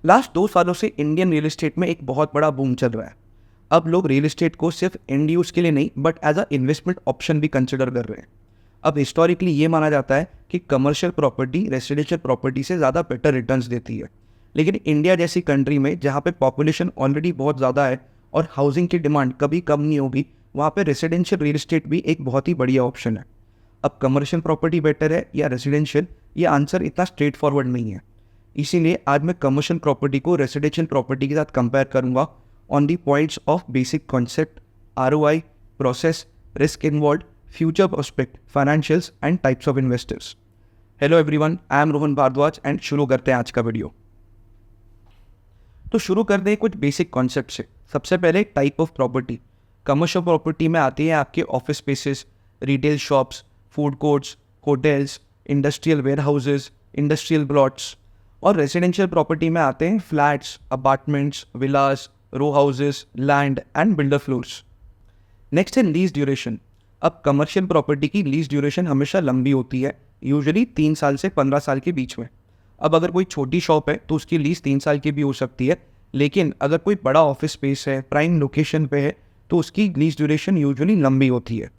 Last 2 सालों से Indian real estate में एक बहुत बड़ा बूम चल रहा है। अब लोग रियल एस्टेट को सिर्फ एंड यूज़ के लिए नहीं but as a investment option भी कंसिडर कर रहे हैं। अब हिस्टोरिकली ये माना जाता है कि कमर्शियल प्रॉपर्टी रेसिडेंशियल प्रॉपर्टी से ज़्यादा बेटर रिटर्न्स देती है। लेकिन इंडिया जैसी कंट्री में जहाँ पे पॉपुलेशन ऑलरेडी बहुत ज़्यादा है और हाउसिंग की डिमांड कभी कम नहीं होगी, वहाँ पे रेसिडेंशियल रियल एस्टेट भी एक बहुत ही बढ़िया ऑप्शन है। अब कमर्शियल प्रॉपर्टी बेटर है या रेसिडेंशियल, ये आंसर इतना स्ट्रेट फॉरवर्ड नहीं है। इसीलिए आज मैं कमर्शियल प्रॉपर्टी को रेसिडेंशियल प्रॉपर्टी के साथ कंपेयर करूंगा on the points of basic concept, ROI, process, risk involve, future prospect, financials and types of investors. Hello everyone, I am Rohan Bhardwaj and शुरू करते हैं आज का वीडियो। तो शुरू करते हैं कुछ बेसिक कॉन्सेप्ट से। सबसे पहले type of property. Commercial property में आती है आपके office spaces, retail shops, food courts, hotels, industrial warehouses, industrial plots. और रेजिडेंशियल प्रॉपर्टी में आते हैं flats, apartments, villas, row houses, land and builder floors. Next है लीज ड्यूरेशन। अब कमर्शियल प्रॉपर्टी की लीज ड्यूरेशन हमेशा लंबी होती है, यूजुअली 3 साल से 15 साल के बीच में। अब अगर कोई छोटी शॉप है तो उसकी लीज 3 साल की भी हो सकती है, लेकिन अगर कोई बड़ा ऑफिस स्पेस है, प्राइम लोकेशन पे है, तो उसकी लीज ड्यूरेशन यूजुअली लंबी होती है।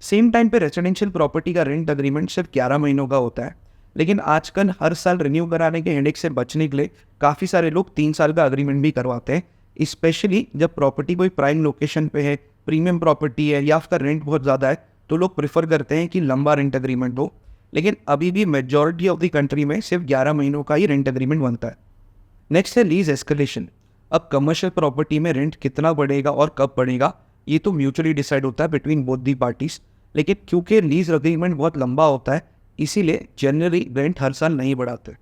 सेम टाइम पे रेजिडेंशियल प्रॉपर्टी का रेंट अग्रीमेंट सिर्फ 11 महीनों का होता है, लेकिन आजकल हर साल रिन्यू कराने के हेडेक से बचने के लिए काफ़ी सारे लोग 3 साल का अग्रीमेंट भी करवाते हैं, स्पेशली जब प्रॉपर्टी कोई प्राइम लोकेशन पे है, प्रीमियम प्रॉपर्टी है या उसका रेंट बहुत ज़्यादा है, तो लोग प्रेफर करते हैं कि लंबा रेंट अग्रीमेंट हो। लेकिन अभी भी मेजॉरिटी ऑफ द कंट्री में सिर्फ 11 महीनों का ही रेंट अग्रीमेंट बनता है। नेक्स्ट है लीज एस्केलेशन। अब कमर्शियल प्रॉपर्टी में रेंट कितना बढ़ेगा और कब बढ़ेगा, ये तो म्यूचुअली डिसाइड होता है बिटवीन बोथ दी पार्टीज, लेकिन क्योंकि लीज अग्रीमेंट बहुत लंबा होता है इसीलिए जनरली रेंट हर साल नहीं बढ़ाते।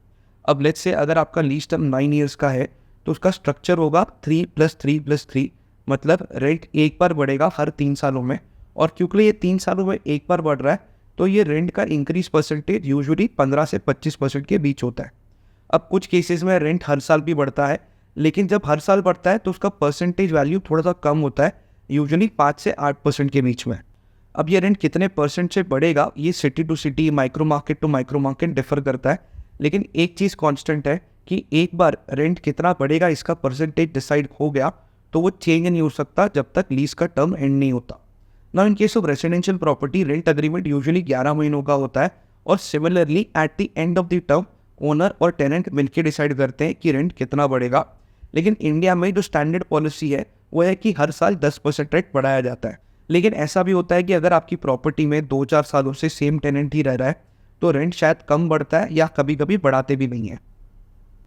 अब लेट्स से अगर आपका लीज टर्म 9 ईयर्स का है तो उसका स्ट्रक्चर होगा 3+3+3, मतलब रेंट एक बार बढ़ेगा हर 3 सालों में। और क्योंकि ये 3 सालों में एक बार बढ़ रहा है तो ये रेंट का इंक्रीज परसेंटेज यूजुअली 15 से 25% के बीच होता है। अब कुछ केसेस में रेंट हर साल भी बढ़ता है, लेकिन जब हर साल बढ़ता है तो उसका परसेंटेज वैल्यू थोड़ा सा कम होता है, यूजुअली 5 से 8% के बीच में। अब ये रेंट कितने परसेंट से बढ़ेगा ये city to city, micro market to micro market differ करता है, लेकिन एक चीज़ कांस्टेंट है कि एक बार रेंट कितना बढ़ेगा इसका परसेंटेज डिसाइड हो गया तो वो चेंज नहीं हो सकता जब तक लीज का टर्म एंड नहीं होता। Now in case of residential property rent agreement usually 11 महीनों का होता है और similarly at the end of the term owner और टेनेंट मिलकर डिसाइड करते हैं कि रेंट कितना बढ़ेगा। लेकिन इंडिया में जो स्टैंडर्ड पॉलिसी है वो है कि हर साल 10% रेंट बढ़ाया जाता है। लेकिन ऐसा भी होता है कि अगर आपकी प्रॉपर्टी में 2-4 सालों से सेम टेनेंट ही रह रहा है तो रेंट शायद कम बढ़ता है या कभी कभी बढ़ाते भी नहीं है।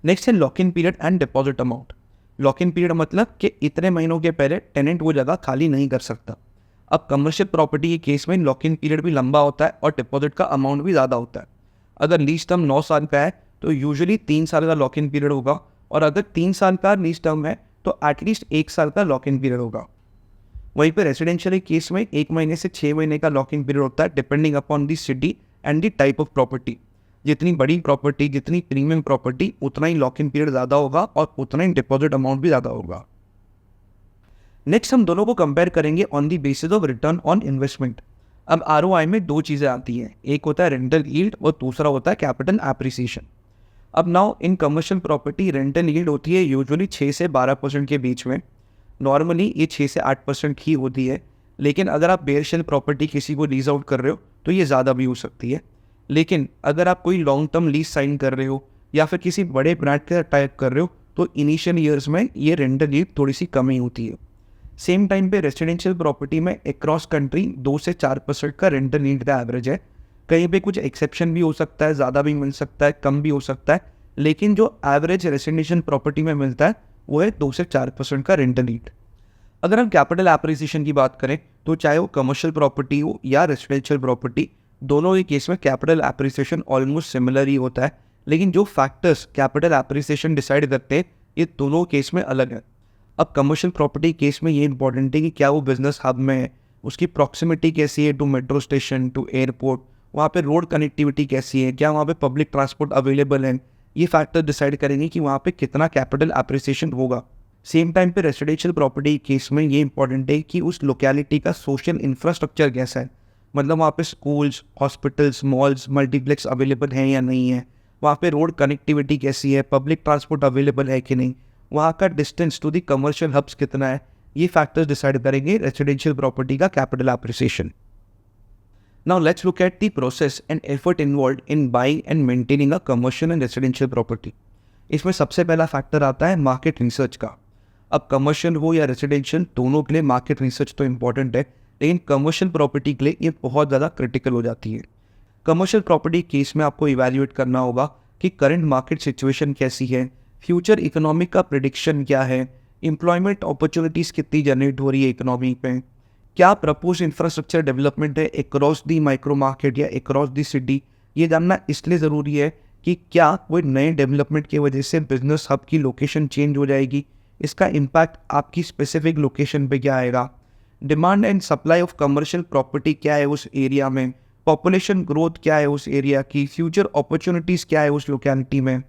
नेक्स्ट है lock in period and deposit amount. Lock in period मतलब कि इतने महीनों के पहले टेनेंट वो जगह खाली नहीं कर सकता। अब कमर्शियल प्रॉपर्टी के केस में लॉक इन पीरियड भी लंबा होता है और डिपॉजिट का अमाउंट भी ज़्यादा होता है। अगर लीज टर्म 9 साल का है तो यूजुअली 3 साल का लॉक इन पीरियड होगा, और अगर 3 साल का लीज टर्म है तो एटलीस्ट 1 साल का लॉक इन पीरियड होगा। वहीं पर रेजिडेंशियल केस में 1 महीने से 6 महीने का लॉक इन पीरियड होता है, depending upon the city and the type of property. जितनी बड़ी प्रॉपर्टी, जितनी प्रीमियम प्रॉपर्टी, उतना ही लॉक इन पीरियड ज़्यादा होगा और उतना ही डिपॉजिट अमाउंट भी ज़्यादा होगा। नेक्स्ट हम दोनों को कंपेयर करेंगे on the basis of return on investment. अब आरओआई में 2 चीज़ें आती हैं, एक होता है रेंटल यील्ड और दूसरा होता है कैपिटल एप्रिसिएशन। अब now in commercial property rental yield होती है यूजुअली 6 से 12% के बीच में। नॉर्मली ये 6 से 8% ही होती है, लेकिन अगर आप बेयर शेल प्रॉपर्टी किसी को लीज आउट कर रहे हो तो ये ज़्यादा भी हो सकती है। लेकिन अगर आप कोई लॉन्ग टर्म लीज साइन कर रहे हो या फिर किसी बड़े ब्रांड के साथ टाइप कर रहे हो तो इनिशियल ईयर्स में ये रेंटल यील्ड थोड़ी सी कम ही होती है। सेम टाइम पे रेजिडेंशियल प्रॉपर्टी में अक्रॉस कंट्री 2 से 4% का रेंटल यील्ड का एवरेज है। कहीं पे कुछ एक्सेप्शन भी हो सकता है, ज़्यादा भी मिल सकता है, कम भी हो सकता है, लेकिन जो एवरेज रेजिडेंशियल प्रॉपर्टी में मिलता है वो है 2 से 4% का रेंटल यील्ड। अगर हम कैपिटल एप्रिसिएशन की बात करें तो चाहे वो कमर्शियल प्रॉपर्टी हो या रेजिडेंशियल प्रॉपर्टी, दोनों ही केस में कैपिटल एप्रिसिएशन ऑलमोस्ट सिमिलर ही होता है, लेकिन जो फैक्टर्स कैपिटल एप्रिसिएशन डिसाइड करते हैं ये दोनों केस में अलग है। अब कमर्शियल प्रॉपर्टी केस में ये इंपॉर्टेंट है कि क्या वो बिजनेस हब में है, उसकी प्रॉक्सिमिटी कैसी है to metro station, to airport, वहाँ पे रोड कनेक्टिविटी कैसी है, क्या वहाँ पे पब्लिक ट्रांसपोर्ट अवेलेबल है। ये फैक्टर डिसाइड करेंगे कि वहाँ पे कितना कैपिटल एप्रिसिएशन होगा। सेम टाइम पे रेजिडेंशियल प्रॉपर्टी केस में ये इंपॉर्टेंट है कि उस लोकेलिटी का सोशल इंफ्रास्ट्रक्चर कैसा है, मतलब वहाँ पे schools, hospitals, malls, multiplex available हैं या नहीं है, वहाँ पे रोड कनेक्टिविटी कैसी है, पब्लिक ट्रांसपोर्ट अवेलेबल है कि नहीं, वहाँ का distance to the commercial hubs कितना है, ये फैक्टर्स डिसाइड करेंगे रेजिडेंशियल प्रॉपर्टी का capital appreciation. Now let's look at the process and effort involved in buying and maintaining a commercial and residential property. इसमें सबसे पहला फैक्टर आता है मार्केट रिसर्च का। अब कमर्शियल हो या रेजिडेंशियल, दोनों के लिए मार्केट रिसर्च तो इम्पॉर्टेंट है, लेकिन कमर्शियल प्रॉपर्टी के लिए ये बहुत ज़्यादा क्रिटिकल हो जाती है। कमर्शियल प्रॉपर्टी केस में आपको इवैल्यूएट करना होगा कि करंट मार्केट सिचुएशन कैसी है, फ्यूचर इकोनॉमिक का प्रिडिक्शन क्या है, एम्प्लॉयमेंट अपॉर्चुनिटीज़ कितनी जनरेट हो रही है इकोनॉमी में, क्या प्रपोज इंफ्रास्ट्रक्चर डेवलपमेंट है अक्रॉस दी माइक्रो मार्केट या अक्रॉस दी सिटी। ये जानना इसलिए ज़रूरी है कि क्या कोई नए डेवलपमेंट की वजह से बिजनेस हब की लोकेशन चेंज हो जाएगी, इसका इम्पैक्ट आपकी स्पेसिफिक लोकेशन पे क्या आएगा, demand and supply of commercial property क्या है उस एरिया में, पॉपुलेशन ग्रोथ क्या है उस एरिया की, फ्यूचर अपॉर्चुनिटीज़ क्या है उस लोकेलिटी में,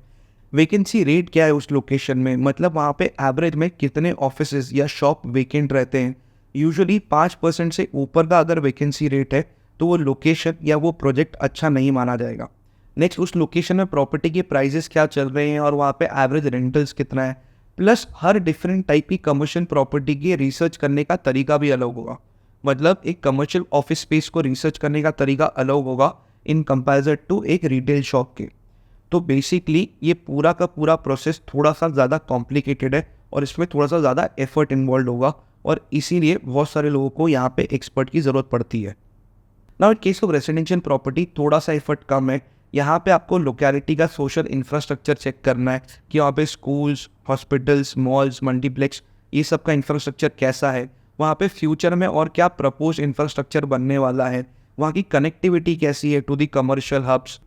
वैकेंसी रेट क्या है उस लोकेशन में, मतलब वहाँ पे एवरेज में कितने ऑफिसेज या शॉप वेकेंट रहते हैं। यूजुअली 5% से ऊपर का अगर वैकेंसी रेट है तो वो लोकेशन या वो प्रोजेक्ट अच्छा नहीं माना जाएगा। नेक्स्ट, उस लोकेशन में प्रॉपर्टी के प्राइजेस क्या चल रहे हैं और वहाँ पे एवरेज रेंटल्स कितना है, प्लस हर डिफरेंट टाइप की कमर्शियल प्रॉपर्टी की रिसर्च करने का तरीका भी अलग होगा। मतलब एक कमर्शियल ऑफिस स्पेस को रिसर्च करने का तरीका अलग होगा इन कंपेरिजन टू एक रिटेल शॉप के। तो बेसिकली ये पूरा का पूरा प्रोसेस थोड़ा सा ज़्यादा कॉम्प्लिकेटेड है और इसमें थोड़ा सा ज़्यादा एफर्ट इन्वॉल्व होगा और इसीलिए बहुत सारे लोगों को यहाँ पे एक्सपर्ट की ज़रूरत पड़ती है। Now in case of residential property थोड़ा सा एफर्ट कम है। यहाँ पे आपको लोकेलिटी का सोशल इंफ्रास्ट्रक्चर चेक करना है कि वहाँ पे स्कूल्स, हॉस्पिटल्स, मॉल्स, मल्टीप्लेक्स, ये सब का इंफ्रास्ट्रक्चर कैसा है, वहाँ पे फ्यूचर में और क्या प्रपोज इंफ्रास्ट्रक्चर बनने वाला है, वहाँ की कनेक्टिविटी कैसी है to the commercial hubs.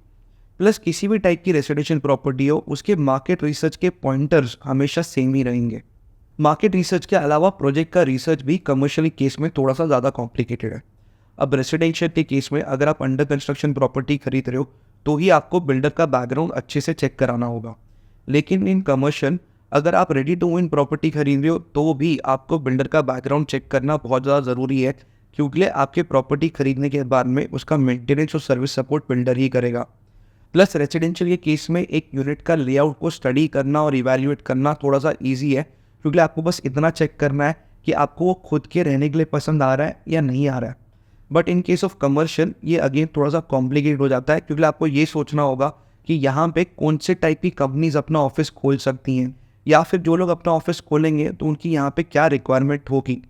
Plus किसी भी टाइप की रेजिडेंशियल प्रॉपर्टी हो उसके मार्केट रिसर्च के पॉइंटर्स हमेशा सेम ही रहेंगे। मार्केट रिसर्च के अलावा प्रोजेक्ट का रिसर्च भी कमर्शियल केस में थोड़ा सा ज़्यादा कॉम्प्लिकेटेड है। अब रेजिडेंशियल के केस में अगर आप अंडर कंस्ट्रक्शन प्रॉपर्टी खरीद रहे हो तो ही आपको बिल्डर का बैकग्राउंड अच्छे से चेक कराना होगा, लेकिन इन कमर्शियल अगर आप रेडी टू विन प्रॉपर्टी खरीद रहे हो तो भी आपको बिल्डर का बैकग्राउंड चेक करना बहुत ज़्यादा ज़रूरी है, क्योंकि आपके प्रॉपर्टी खरीदने के बाद में उसका मेंटेनेंस और सर्विस सपोर्ट बिल्डर ही करेगा। प्लस रेजिडेंशियल के केस में एक यूनिट का लेआउट को स्टडी करना और इवैल्यूएट करना थोड़ा सा ईजी है, क्योंकि आपको बस इतना चेक करना है कि आपको वो खुद के रहने के लिए पसंद आ रहा है या नहीं आ रहा है। But in case of commercial ये अगेन थोड़ा सा कॉम्प्लिकेट हो जाता है, क्योंकि आपको ये सोचना होगा कि यहाँ पे कौन से टाइप की कंपनीज अपना ऑफिस खोल सकती हैं, या फिर जो लोग अपना ऑफिस खोलेंगे तो उनकी यहाँ पे क्या रिक्वायरमेंट होगी।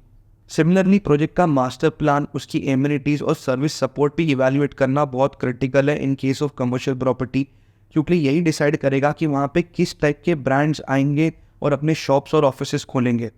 सिमिलरली प्रोजेक्ट का मास्टर प्लान, उसकी एमिनिटीज़ और सर्विस सपोर्ट भी इवैल्यूएट करना बहुत क्रिटिकल है in case of commercial property, क्योंकि यही डिसाइड करेगा कि वहाँ पे किस टाइप के ब्रांड्स आएंगे और अपने शॉप्स और ऑफिसेस खोलेंगे।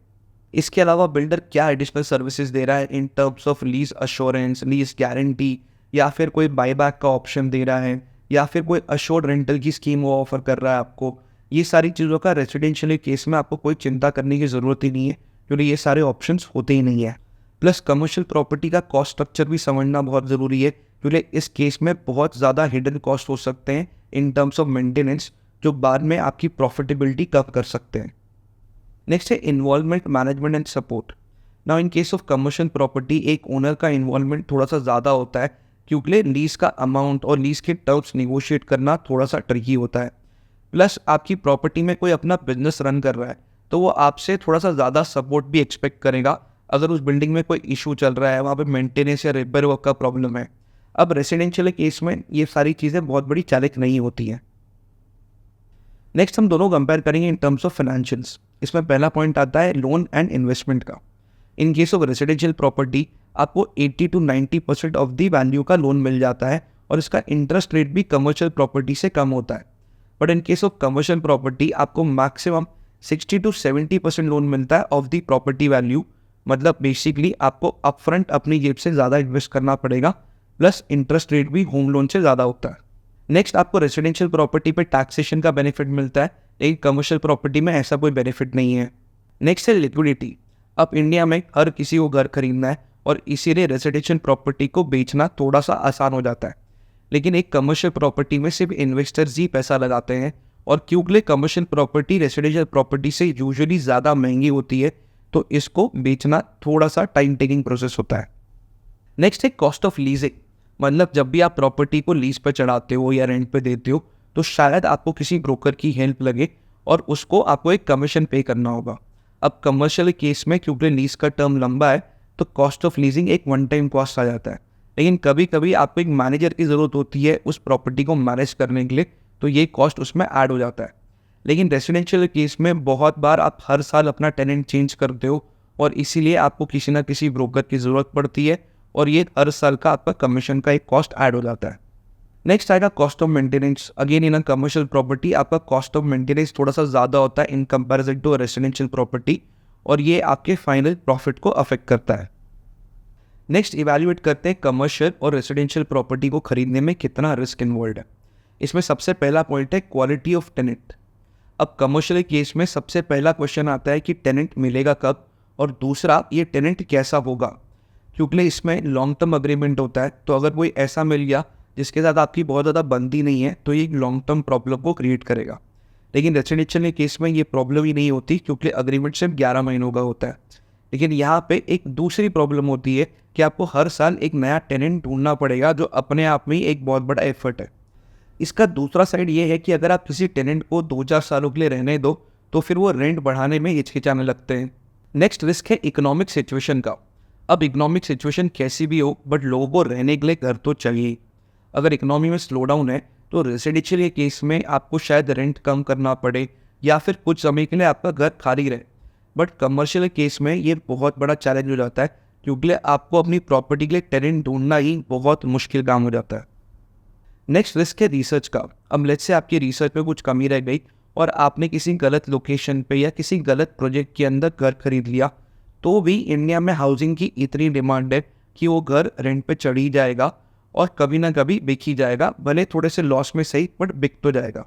इसके अलावा बिल्डर क्या एडिशनल सर्विसेज दे रहा है in terms of lease assurance, lease guarantee, या फिर कोई बाईबैक का ऑप्शन दे रहा है, या फिर कोई अश्योर्ड रेंटल की स्कीम वो ऑफर कर रहा है आपको। ये सारी चीज़ों का रेजिडेंशियल केस में आपको कोई चिंता करने की ज़रूरत ही नहीं है, क्योंकि ये सारे ऑप्शंस होते ही नहीं है। प्लस कमर्शियल प्रॉपर्टी का कॉस्ट स्ट्रक्चर भी समझना बहुत ज़रूरी है, क्योंकि इस केस में बहुत ज़्यादा हिडन कॉस्ट हो सकते हैं इन टर्म्स ऑफ मेंटेनेंस, जो बाद में आपकी प्रॉफिटेबिलिटी कम कर सकते हैं। नेक्स्ट है involvement, management and support. Now in case of commercial property एक ओनर का इन्वॉल्वमेंट थोड़ा सा ज़्यादा होता है, क्योंकि लीज का अमाउंट और लीज के टर्म्स निगोशिएट करना थोड़ा सा ट्रिकी होता है। प्लस आपकी प्रॉपर्टी में कोई अपना बिजनेस रन कर रहा है तो वो आपसे थोड़ा सा ज़्यादा सपोर्ट भी एक्सपेक्ट करेगा अगर उस बिल्डिंग में कोई इशू चल रहा है, वहाँ पे मेंटेनेंस या रिपेयर वर्क का प्रॉब्लम है। अब रेजिडेंशियल केस में ये सारी चीज़ें बहुत बड़ी चैलेंज नहीं होती हैं। नेक्स्ट हम दोनों कंपेयर करेंगे इन टर्म्स ऑफ फाइनेंशियल्स। इसमें पहला पॉइंट आता है लोन एंड इन्वेस्टमेंट का। In case of residential property आपको 80 to 90% ऑफ दी वैल्यू का लोन मिल जाता है और इसका इंटरेस्ट रेट भी कमर्शियल प्रॉपर्टी से कम होता है। But in case of commercial property आपको मैक्सिमम 60 to 70% लोन मिलता है ऑफ दी प्रॉपर्टी वैल्यू। मतलब बेसिकली आपको अपफ्रंट अपनी जेब से ज़्यादा इन्वेस्ट करना पड़ेगा, प्लस इंटरेस्ट रेट भी होम लोन से ज़्यादा होता है। नेक्स्ट आपको रेजिडेंशियल प्रॉपर्टी पे टैक्सेशन का बेनिफिट मिलता है, लेकिन कमर्शियल प्रॉपर्टी में ऐसा कोई बेनिफिट नहीं है। नेक्स्ट है लिक्विडिटी। अब इंडिया में हर किसी को घर खरीदना है और इसीलिए रेजिडेंशियल प्रॉपर्टी को बेचना थोड़ा सा आसान हो जाता है, लेकिन एक कमर्शियल प्रॉपर्टी में सिर्फ इन्वेस्टर्स ही पैसा लगाते हैं, और क्योंकि कमर्शियल प्रॉपर्टी रेजिडेंशियल प्रॉपर्टी से यूजुअली ज़्यादा महंगी होती है तो इसको बेचना थोड़ा सा टाइम टेकिंग प्रोसेस होता है। नेक्स्ट है कॉस्ट ऑफ लीजिंग। मतलब जब भी आप प्रॉपर्टी को लीज पर चढ़ाते हो या रेंट पे देते हो तो शायद आपको किसी ब्रोकर की हेल्प लगे और उसको आपको एक कमीशन पे करना होगा। अब कमर्शियल केस में क्योंकि लीज का टर्म लंबा है तो कॉस्ट ऑफ लीजिंग एक वन टाइम कॉस्ट आ जाता है, लेकिन कभी कभी आपको एक मैनेजर की ज़रूरत होती है उस प्रॉपर्टी को मैनेज करने के लिए, तो ये कॉस्ट उसमें ऐड हो जाता है। लेकिन रेसिडेंशियल केस में बहुत बार आप हर साल अपना टेनेंट चेंज करते हो और इसीलिए आपको किसी ना किसी ब्रोकर की ज़रूरत पड़ती है और ये हर साल का आपका कमीशन का एक कॉस्ट ऐड हो जाता है। नेक्स्ट आएगा cost of maintenance. Again in a commercial property आपका कॉस्ट ऑफ मेंटेनेंस थोड़ा सा ज़्यादा होता है in comparison to residential property और ये आपके फाइनल प्रॉफिट को अफेक्ट करता है। नेक्स्ट इवैल्यूएट करते हैं कमर्शियल और रेसिडेंशियल प्रॉपर्टी को खरीदने में कितना रिस्क इन्वॉल्व है। इसमें सबसे पहला पॉइंट है क्वालिटी ऑफ टेनेंट। अब कमर्शियल केस में सबसे पहला क्वेश्चन आता है कि टेनेंट मिलेगा कब, और दूसरा ये टेनेंट कैसा होगा, क्योंकि इसमें लॉन्ग टर्म अग्रीमेंट होता है। तो अगर कोई ऐसा मिल गया जिसके साथ आपकी बहुत ज़्यादा बनती नहीं है तो ये एक लॉन्ग टर्म प्रॉब्लम को क्रिएट करेगा। लेकिन रेसिडेंशियल केस में ये प्रॉब्लम ही नहीं होती क्योंकि अग्रीमेंट सिर्फ 11 महीनों का होता है। लेकिन यहाँ पे एक दूसरी प्रॉब्लम होती है कि आपको हर साल एक नया टेनेंट ढूंढना पड़ेगा, जो अपने आप में ही एक बहुत बड़ा एफर्ट है। इसका दूसरा साइड ये है कि अगर आप किसी टेनेंट को 2-4 सालों के लिए रहने दो तो फिर वो रेंट बढ़ाने में हिचकिचाने लगते हैं। नेक्स्ट रिस्क है इकोनॉमिक सिचुएशन का। अब इकोनॉमिक सिचुएशन कैसी भी हो बट लोगों को रहने के लिए घर तो चाहिए। अगर इकोनॉमी में स्लो डाउन है तो रेसिडेंशियल के केस में आपको शायद रेंट कम करना पड़े या फिर कुछ समय के लिए आपका घर खाली रहे। बट कमर्शियल केस में ये बहुत बड़ा चैलेंज हो जाता है क्योंकि आपको अपनी प्रॉपर्टी के लिए टेनेंट ढूंढना ही बहुत मुश्किल काम हो जाता है। नेक्स्ट रिस्क है रिसर्च का। अब लेट्स से आपकी रिसर्च में कुछ कमी रह गई और आपने किसी गलत लोकेशन पे या किसी गलत प्रोजेक्ट के अंदर घर खरीद लिया, तो भी इंडिया में हाउसिंग की इतनी डिमांड है कि वो घर रेंट पे चढ़ ही जाएगा और कभी ना कभी बिक ही जाएगा, भले थोड़े से लॉस में सही बट बिक तो जाएगा।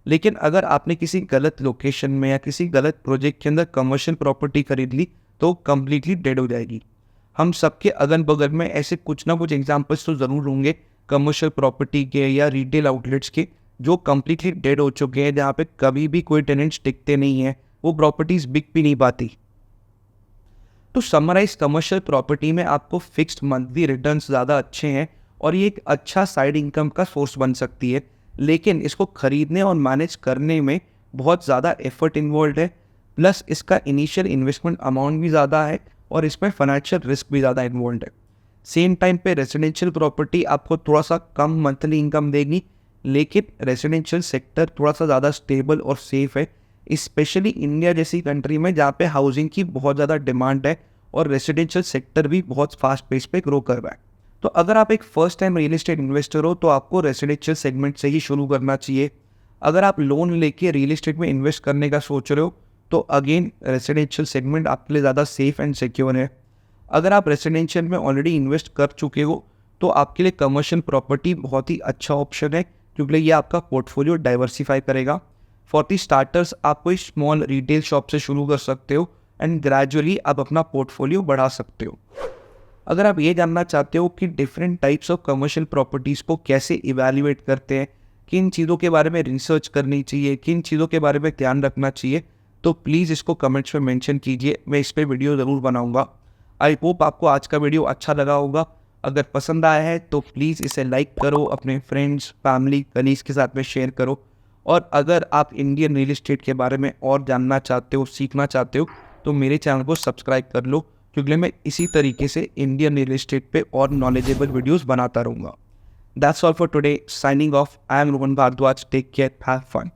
लेकिन अगर आपने किसी गलत लोकेशन में या किसी गलत प्रोजेक्ट के अंदर कमर्शियल प्रॉपर्टी खरीद ली तो कम्प्लीटली डेड हो जाएगी। हम सबके अगल बगल में ऐसे कुछ ना कुछ एग्जाम्पल्स तो ज़रूर होंगे कमर्शियल प्रॉपर्टी के या रिटेल आउटलेट्स के जो कम्प्लीटली डेड हो चुके हैं, जहाँ पे कभी भी कोई टेनेंट्स टिकते नहीं हैं, वो प्रॉपर्टीज बिक भी नहीं पाती। तो समराइज कमर्शियल प्रॉपर्टी में आपको फिक्स्ड मंथली रिटर्न्स ज़्यादा अच्छे हैं और ये एक अच्छा साइड इनकम का सोर्स बन सकती है, लेकिन इसको खरीदने और मैनेज करने में बहुत ज़्यादा एफर्ट इन्वॉल्व है, प्लस इसका इनिशियल इन्वेस्टमेंट अमाउंट भी ज़्यादा है और इसमें फाइनेंशियल रिस्क भी ज़्यादा इन्वॉल्व है। सेम टाइम पे रेजिडेंशियल प्रॉपर्टी आपको थोड़ा सा कम मंथली इनकम देगी, लेकिन रेजिडेंशियल सेक्टर थोड़ा सा ज़्यादा स्टेबल और सेफ है, स्पेशली इंडिया जैसी कंट्री में जहाँ पे हाउसिंग की बहुत ज़्यादा डिमांड है और रेजिडेंशियल सेक्टर भी बहुत फास्ट पेस पे ग्रो कर रहा है। तो अगर आप एक first time real estate investor हो तो आपको रेजिडेंशियल सेगमेंट से ही शुरू करना चाहिए। अगर आप लोन लेके रियल एस्टेट में इन्वेस्ट करने का सोच रहे हो तो अगेन रेजिडेंशियल सेगमेंट आपके लिए ज़्यादा सेफ एंड सिक्योर है। अगर आप रेजिडेंशियल में ऑलरेडी इन्वेस्ट कर चुके हो तो आपके लिए कमर्शियल प्रॉपर्टी बहुत ही अच्छा ऑप्शन है, क्योंकि ये आपका पोर्टफोलियो डाइवर्सिफाई करेगा। फॉर दी स्टार्टर्स आप कोई स्मॉल रिटेल शॉप से शुरू कर सकते हो एंड ग्रेजुअली आप अपना पोर्टफोलियो बढ़ा सकते हो। अगर आप ये जानना चाहते हो कि different types of commercial properties को कैसे इवैल्यूएट करते हैं, किन चीज़ों के बारे में रिसर्च करनी चाहिए, किन चीज़ों के बारे में ध्यान रखना चाहिए, तो प्लीज़ इसको कमेंट्स में मेंशन कीजिए, मैं इस पर वीडियो ज़रूर बनाऊंगा। आई होप आपको आज का वीडियो अच्छा लगा होगा। अगर पसंद आया है तो प्लीज़ इसे लाइक करो, अपने फ्रेंड्स, फैमिली, कलीग्स के साथ में शेयर करो। और अगर आप इंडियन रियल एस्टेट के बारे में और जानना चाहते हो, सीखना चाहते हो, तो मेरे चैनल को सब्सक्राइब कर लो, क्योंकि मैं इसी तरीके से इंडियन रियल एस्टेट पे और नॉलेजेबल वीडियोस बनाता रहूँगा। That's all for today, signing off. I am Rohan Bhardwaj. Take care, have fun.